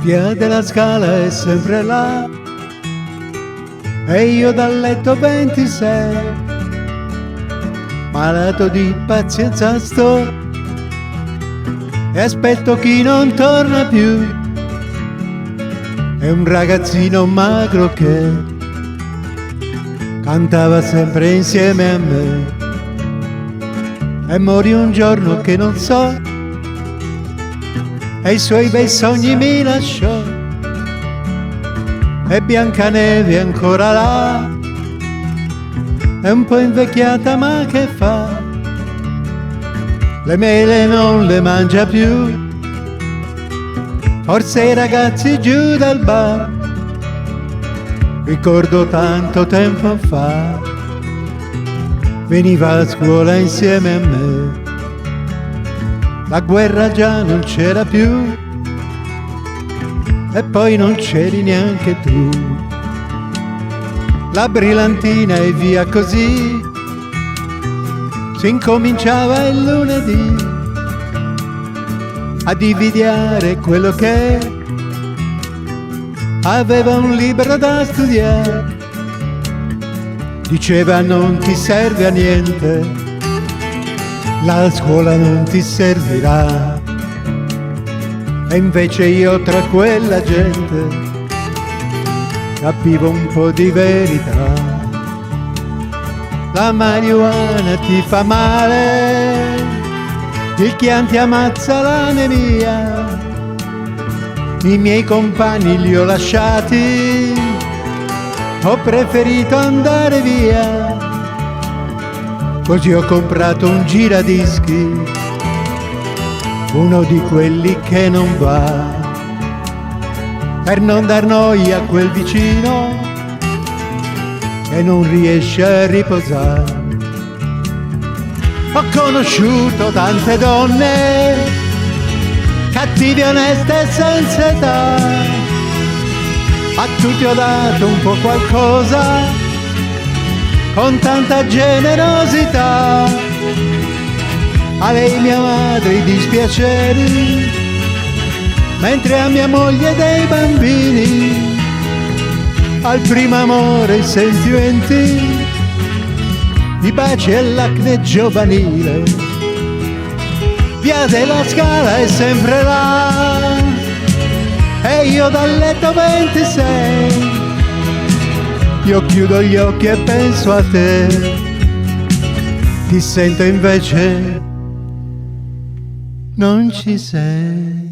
Via della Scala è sempre là e io dal letto 26, malato di pazienza sto e aspetto chi non torna più. È un ragazzino magro che cantava sempre insieme a me e morì un giorno che non so e i suoi bei sogni mi lasciò. E Biancaneve è ancora là, è un po' invecchiata ma che fa, le mele non le mangia più, forse i ragazzi giù dal bar. Ricordo tanto tempo fa, veniva a scuola insieme a me, la guerra già non c'era più e poi non c'eri neanche tu. La brillantina e via così, si incominciava il lunedì a dividiare quello che aveva un libro da studiare. Diceva non ti serve a niente, la scuola non ti servirà. E invece io tra quella gente capivo un po' di verità. La marijuana ti fa male, il Chianti ammazza l'anemia, i miei compagni li ho lasciati, ho preferito andare via, così ho comprato un giradischi, uno di quelli che non va, per non dar noia a quel vicino che non riesce a riposare. Ho conosciuto tante donne, cattive, oneste e senza età, a tutti ho dato un po' qualcosa, con tanta generosità. A lei mia madre i dispiaceri, mentre a mia moglie dei bambini, al primo amore i sentimenti, i baci e l'acne giovanile. Via della Scala è sempre là e io dal letto 26, io chiudo gli occhi e penso a te, ti sento invece non ci sei.